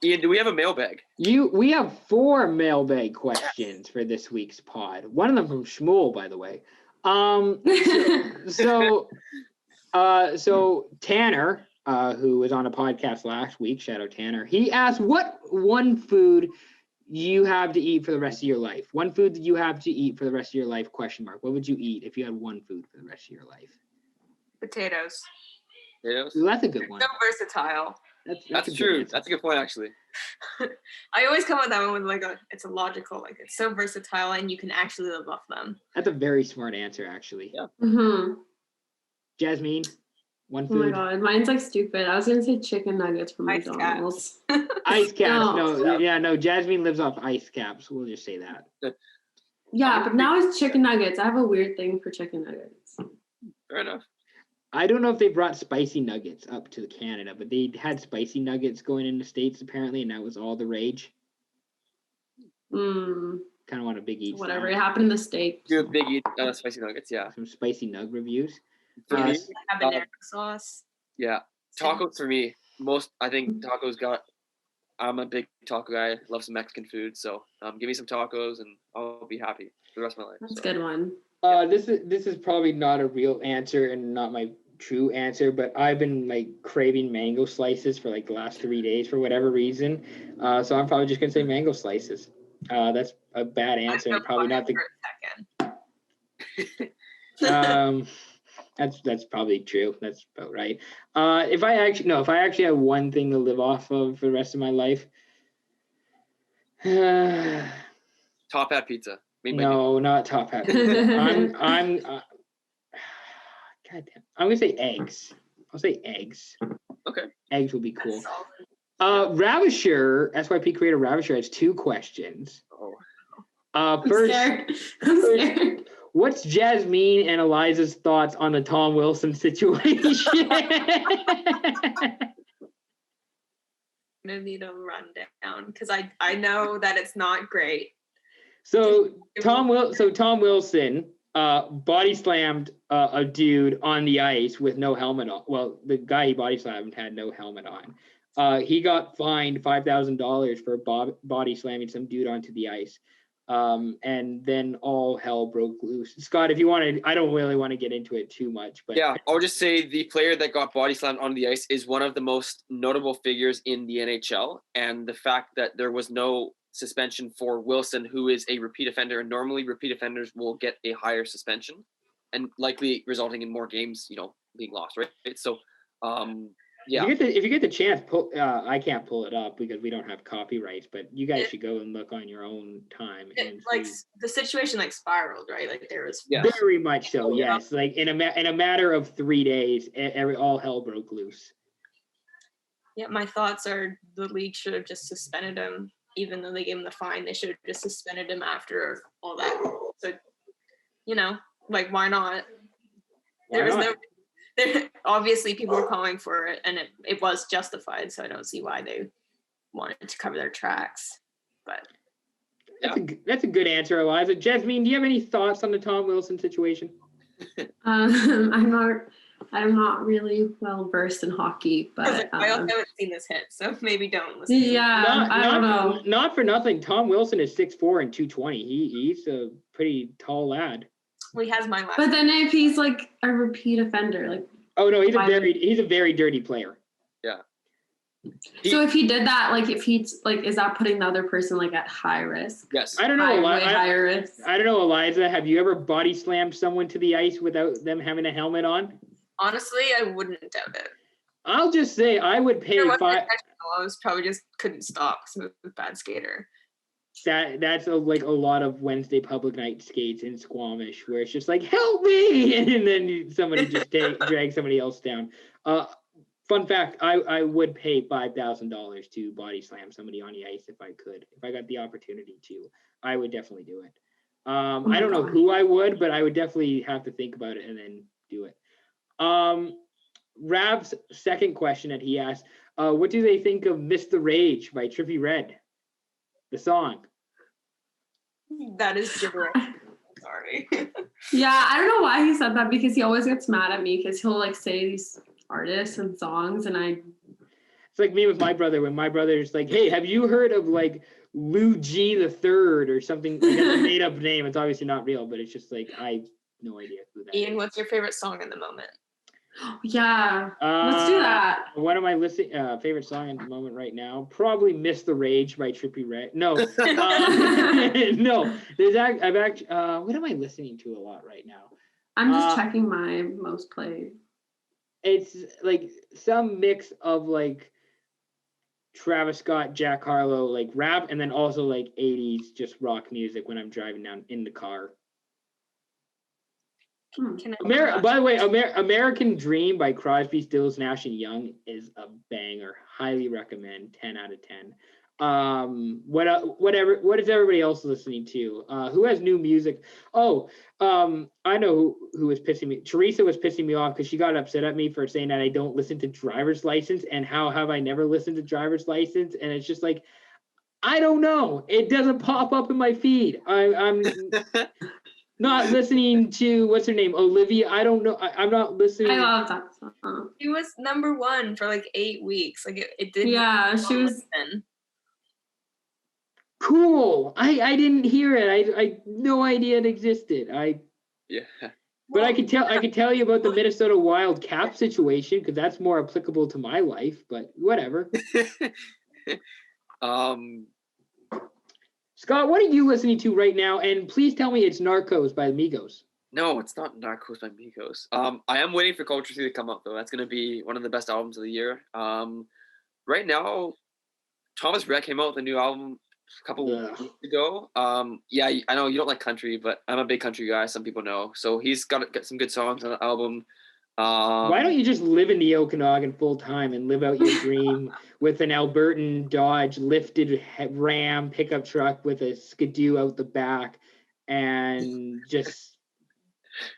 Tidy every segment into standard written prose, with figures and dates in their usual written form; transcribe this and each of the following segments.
Ian, do we have a mailbag? We have 4 mailbag questions for this week's pod. One of them from Shmuel, by the way. So Tanner, who was on a podcast last week, shout out Tanner, he asked, what one food you have to eat for the rest of your life? One food that you have to eat for the rest of your life, ? What would you eat if you had one food for the rest of your life? Potatoes. Potatoes? Ooh, that's a good one. So versatile. That's true. That's a good point, actually. I always come with that one with it's a logical, it's so versatile and you can actually live off them. That's a very smart answer, actually. Yeah. Mm-hmm. Jasmeen, one food. Oh my god, mine's stupid. I was gonna say chicken nuggets from Ice McDonald's. Ice caps. No. No. Jasmeen lives off ice caps. We'll just say that. Yeah, but now it's chicken nuggets. I have a weird thing for chicken nuggets. Fair enough. I don't know if they brought spicy nuggets up to Canada, but they had spicy nuggets going into States apparently, and that was all the rage. Kind of want a big eat. Whatever, it happened in the States. Do a big eat spicy nuggets, yeah. Some spicy nug reviews. Habanero sauce. Yeah, tacos for me. I think tacos I'm a big taco guy. Love some Mexican food, so give me some tacos and I'll be happy for the rest of my life. That's a good one. This is probably not a real answer and not my true answer, but I've been craving mango slices for the last 3 days for whatever reason. So I'm probably just gonna say mango slices. That's a bad answer and probably not the. That's probably true. That's about right. If I actually have one thing to live off of for the rest of my life. Top Hat pizza. No, not Top Hat pizza. I'm goddamn. I'm gonna say eggs. I'll say eggs. Okay. Eggs will be cool. Ravisher, SYP creator Ravisher has 2 questions. First, I'm scared. What's Jasmeen and Eliza's thoughts on the Tom Wilson situation? I'm gonna need a rundown because I know that it's not great. So Tom Wilson body slammed a dude on the ice with no helmet on. Well, the guy he body slammed had no helmet on. He got fined $5,000 for body slamming some dude onto the ice. And then all hell broke loose. Scott, if you wanted, I don't really want to get into it too much, but yeah, I'll just say the player that got body slammed on the ice is one of the most notable figures in the NHL, and the fact that there was no suspension for Wilson, who is a repeat offender, and normally repeat offenders will get a higher suspension, and likely resulting in more games, being lost, right? So, yeah. If you get the chance, I can't pull it up because we don't have copyrights, but you guys should go and look on your own time. The situation spiraled, right? There was very much so. Yes, in a matter of 3 days, all hell broke loose. Yeah, my thoughts are the league should have just suspended him, even though they gave him the fine. They should have just suspended him after all that. So, why not? Obviously people were calling for it and it was justified, so I don't see why they wanted to cover their tracks. But that's a good answer, Eliza. Jasmeen, do you have any thoughts on the Tom Wilson situation? I'm not really well versed in hockey, but I also haven't seen this hit, so maybe don't listen. Yeah, I don't know. Not for nothing. Tom Wilson is 6'4" and 220. He's a pretty tall lad. Well, he has my last. But then if he's a repeat offender, oh no, he's a very dirty player. Yeah. So if he did that, if he's is that putting the other person at high risk? Yes. I don't know. Higher risk. I don't know, Eliza. Have you ever body slammed someone to the ice without them having a helmet on? Honestly, I wouldn't doubt it. I'll just say I would pay $5. I probably just couldn't stop because I was a bad skater. That's a lot of Wednesday public night skates in Squamish where it's just help me, and then somebody just drag somebody else down. Fun fact: I would pay $5,000 to body slam somebody on the ice if I could. If I got the opportunity to, I would definitely do it. I don't know who I would, but I would definitely have to think about it and then do it. Rav's second question that he asked: what do they think of "Miss the Rage" by Trippie Redd? The song. That is gibberish. Sorry. Yeah, I don't know why he said that because he always gets mad at me because he'll say these artists and songs and It's like me with my brother when my brother's like, "Hey, have you heard of like Lou G the Third or something?" Like, it's a made up name. It's obviously not real, but it's just like I have no idea who that Ian, is. what's your favorite song in the moment? Yeah, let's do that. What am I listening? Favorite song at the moment right now? Probably "Miss the Rage" by Trippie Redd. No, no. I've actually. What am I listening to a lot right now? I'm just checking my most played. It's like some mix of like Travis Scott, Jack Harlow, like rap, and then also like 80s just rock music when I'm driving down in the car. By the way, American Dream by Crosby, Stills, Nash and Young is a banger. Highly recommend. 10 out of 10. What is everybody else listening to? Who has new music? I know who was pissing me. Teresa was pissing me off because she got upset at me for saying that I don't listen to Driver's License, and how have I never listened to Driver's License? And it's just like, I don't know. It doesn't pop up in my feed. I'm not listening to, what's her name, Olivia. I don't know. I'm not listening. I love that song. She was number 1 for like 8 weeks. Like it did. Yeah, she was. Cool. I didn't hear it. I no idea it existed. Yeah. But I could tell you about the Minnesota Wild cap situation because that's more applicable to my life. But whatever. Scott, what are you listening to right now? And please tell me it's Narcos by Migos. No, it's not Narcos by Migos. I am waiting for Culture 3 to come out though. That's gonna be one of the best albums of the year. Right now, Thomas Rhett came out with a new album a couple weeks ago. Yeah, I know you don't like country, but I'm a big country guy. Some people know. So he's got some good songs on the album. Why don't you just live in the Okanagan full time and live out your dream with an Albertan Dodge lifted Ram pickup truck with a skidoo out the back and just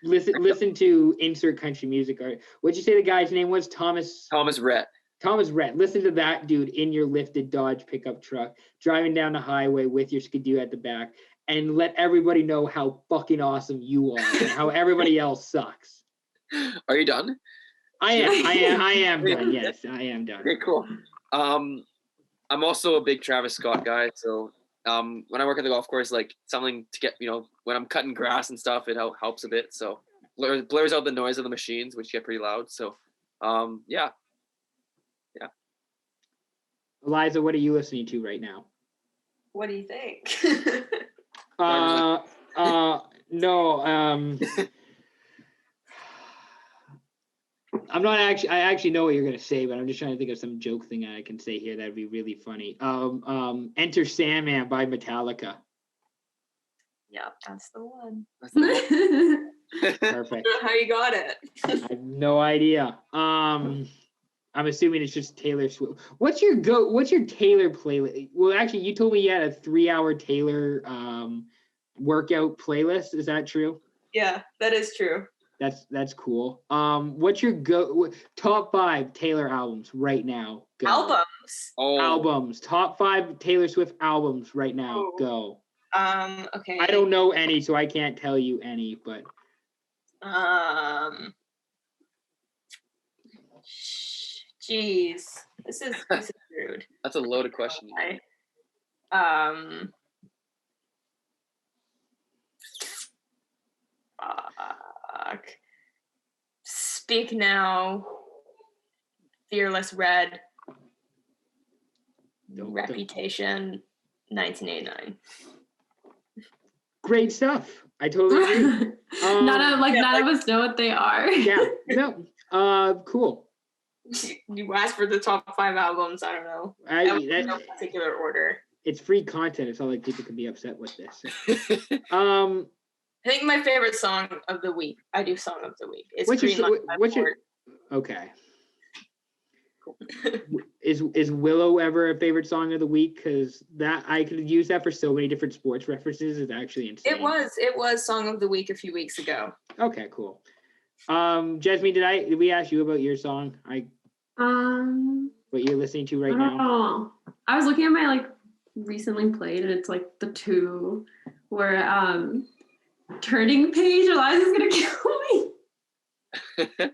listen to insert country music? Or what'd you say the guy's name was? Thomas Rhett. Thomas Rhett. Listen to that dude in your lifted Dodge pickup truck driving down the highway with your skidoo at the back, and let everybody know how fucking awesome you are and how everybody else sucks. Are you done? I am done. Yes, I am done. Okay, cool. I'm also a big Travis Scott guy. So when I work at the golf course, like something to get, when I'm cutting grass and stuff, it helps a bit. So blurs out the noise of the machines, which get pretty loud. So yeah. Eliza, what are you listening to right now? What do you think? No. I'm not actually. I actually know what you're gonna say, but I'm just trying to think of some joke thing I can say here that'd be really funny. Enter Sandman by Metallica. Yeah, that's the one. Perfect. How you got it? I have no idea. I'm assuming it's just Taylor Swift. What's your Taylor playlist? Well, actually, you told me you had a 3-hour Taylor workout playlist. Is that true? Yeah, that is true. That's cool. What's your top 5 Taylor albums right now? Go. Albums. Oh. Albums. Top 5 Taylor Swift albums right now. Go. Okay. I don't know any, so I can't tell you any, but. Jeez, this is rude. That's a loaded question. Okay. Speak Now, Fearless Red, Reputation, 1989. Great stuff. I totally agree. None of us know what they are. Yeah. No. Cool. You asked for the top 5 albums. I don't know. No particular order. It's free content. It's not like people can be upset with this. I think my favorite song of the week. I do song of the week. It's okay. Cool. Is Willow ever a favorite song of the week? Because that I could use that for so many different sports references. It's actually insane. It was song of the week a few weeks ago. Okay, cool. Jasmeen, did we ask you about your song? What you're listening to right now? I was looking at my recently played, and it's like the 2 where Turning Page. Eliza's gonna kill me.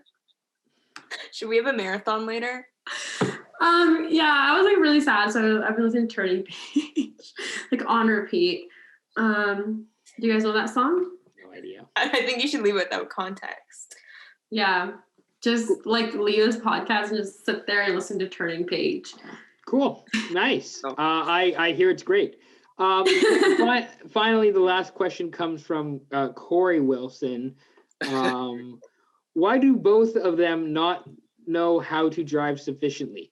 Should we have a marathon later? Yeah, I was like really sad, so I've been listening to Turning Page, like on repeat. Do you guys know that song? No idea. I think you should leave it without context. Yeah, just like Leah's podcast and just sit there and listen to Turning Page. Cool. Nice. I hear it's great. Finally, the last question comes from Corey Wilson. Why do both of them not know how to drive sufficiently?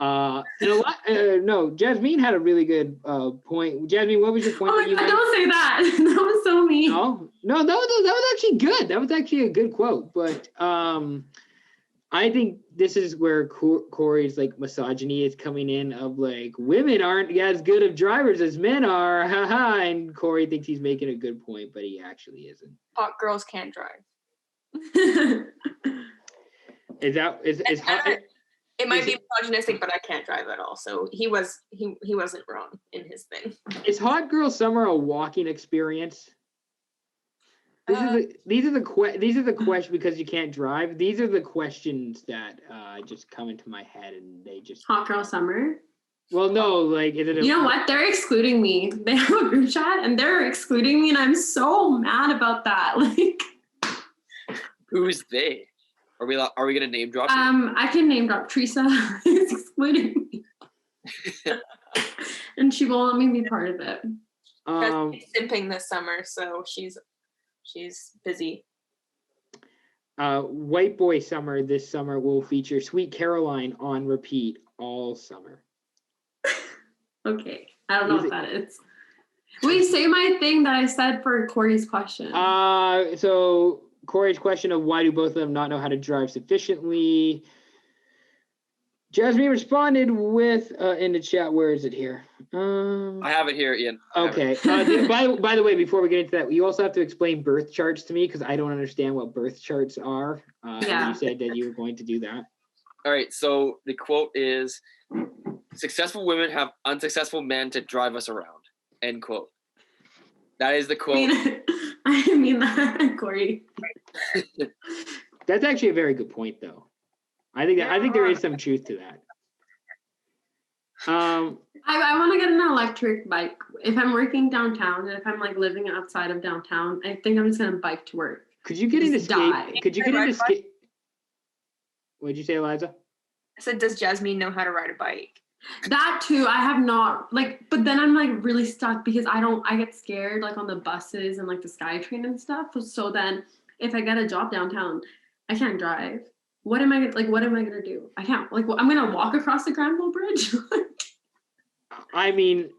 No, Jasmeen had a really good point. Jasmeen, what was your point? Oh my God, don't say that. That was so mean. No, that was actually good. That was actually a good quote. But I think this is where Corey's like misogyny is coming in of like women aren't as good of drivers as men are, haha. And Corey thinks he's making a good point, but he actually isn't. Hot girls can't drive. Is hot? It might be misogynistic, but I can't drive at all. So he wasn't wrong in his thing. Is Hot Girl Summer a walking experience? These are the questions because you can't drive. These are the questions that just come into my head, and they just Hot Girl Summer. Well, no, like is it? You know what? They're excluding me. They have a group chat, and they're excluding me, and I'm so mad about that. Like, Who's they? Are we gonna name drop? I can name drop. Teresa is excluding me, and she won't let me be part of it. She's simping this summer, so she's busy. White Boy Summer this summer will feature Sweet Caroline on repeat all summer. Okay, I don't know what that is. Wait, say my thing that I said for Corey's question. So Corey's question of why do both of them not know how to drive sufficiently? Jasmeen responded with in the chat. Where is it here? I have it here, Ian. Okay. By the way, before we get into that, you also have to explain birth charts to me because I don't understand what birth charts are. Yeah. You said that you were going to do that. All right. So the quote is, "Successful women have unsuccessful men to drive us around." End quote. That is the quote. I mean that, Corey. That's actually a very good point, though. I think there is some truth to that. I want to get an electric bike. If I'm working downtown, and if I'm like living outside of downtown, I think I'm just gonna bike to work. Could you get into skate? Could you get into skate? What'd you say, Eliza? I said, does Jasmeen know how to ride a bike? That too, I have not, like, but then I'm like really stuck because I get scared like on the buses and like the SkyTrain and stuff. So then if I get a job downtown, I can't drive. What am I gonna do? I can't, like, I'm gonna walk across the Granville Bridge. I mean,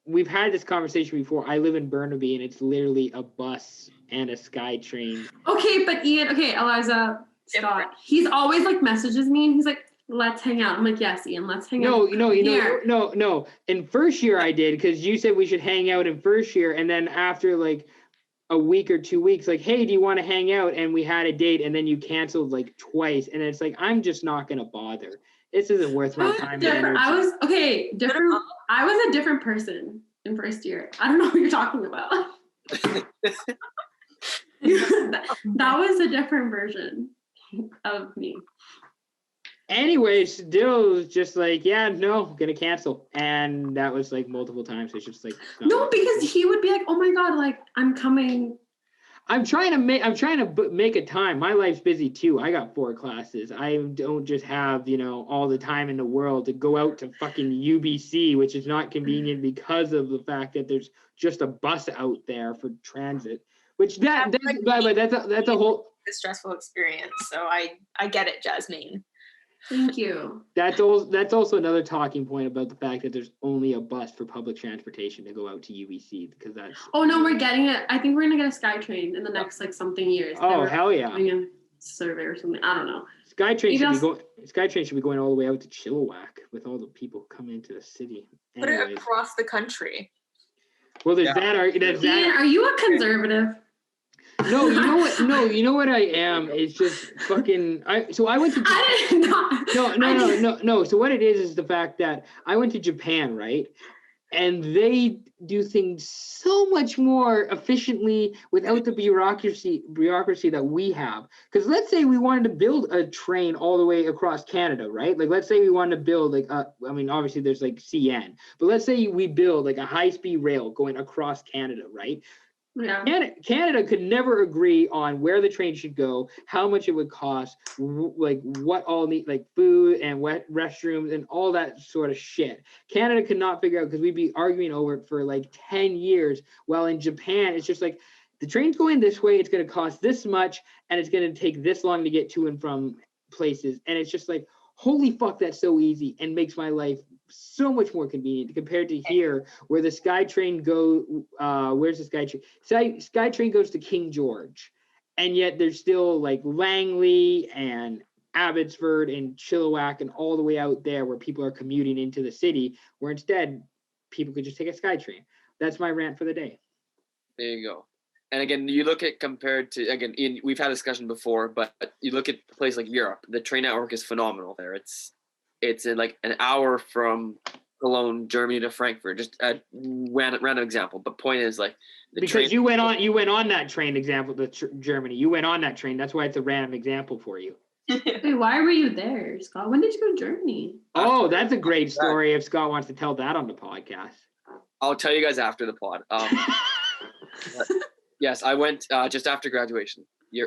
we've had this conversation before. I live in Burnaby and it's literally a bus and a SkyTrain. Okay, but Ian, Eliza, Scott, he's always like messages me and he's like, let's hang out. I'm like, yes, Ian, let's hang out. No. In first year I did because you said we should hang out in first year, and then after like a week or 2 weeks, like, hey, do you want to hang out? And we had a date, and then you canceled like twice, and it's like I'm just not gonna bother. This isn't worth my time. Different. I was different. I was a different person in first year. I don't know what you're talking about. that was a different version of me. Anyways, still just like, yeah, no, gonna cancel. And that was like multiple times. It's just like no, because he would be like, oh my God, like I'm coming. I'm trying to make a time. My life's busy too. I got 4 classes. I don't just have, all the time in the world to go out to fucking UBC, which is not convenient because of the fact that there's just a bus out there for transit. Which that's a whole stressful experience. So I get it, Jasmeen. Thank you. That's also another talking point about the fact that there's only a bus for public transportation to go out to UBC because that's. Oh no, we're getting it. I think we're gonna get a SkyTrain in the next like something years. Oh hell yeah! Doing a survey or something. I don't know. SkyTrain should be going all the way out to Chilliwack with all the people coming into the city. Put it across the country. Well, there's that. Ian, are you a conservative? No, you know what? No, you know what I am. It's just fucking. I went to. No. So what it is the fact that I went to Japan, right? and they do things so much more efficiently without the bureaucracy that we have. Because let's say we wanted to build a train all the way across Canada, right? Like, let's say we wanted to build like I mean, obviously there's like CN, but let's say we build like a high-speed rail going across Canada, right? Yeah. Canada could never agree on where the train should go, how much it would cost, like what all need, like food and wet restrooms and all that sort of shit. Canada could not figure out because we'd be arguing over it for like 10 years. While in Japan, it's just like the train's going this way, it's going to cost this much, and it's going to take this long to get to and from places. And it's just like, holy fuck, that's so easy and makes my life so much more convenient compared to here, where the SkyTrain where's the SkyTrain? SkyTrain goes to King George, and yet there's still like Langley and Abbotsford and Chilliwack and all the way out there where people are commuting into the city, where instead people could just take a SkyTrain. That's my rant for the day. There you go. And again, you look at compared to, again, we've had a discussion before, but you look at a place like Europe, the train network is phenomenal there. It's in like an hour from Cologne, Germany to Frankfurt. Just a random example, but point is like because you went on that train example to Germany. You went on that train. That's why it's a random example for you. Wait, why were you there, Scott? When did you go to Germany? Oh, that's a great story. If Scott wants to tell that on the podcast, I'll tell you guys after the pod. Yes, I went just after graduation,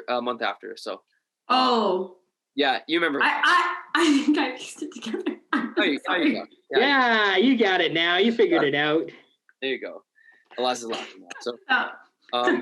a month after. So. Oh. Yeah, you remember. I think I pieced it together. There you go. Yeah, you got it now. You figured it out. There you go. Eliza's laughing now. So,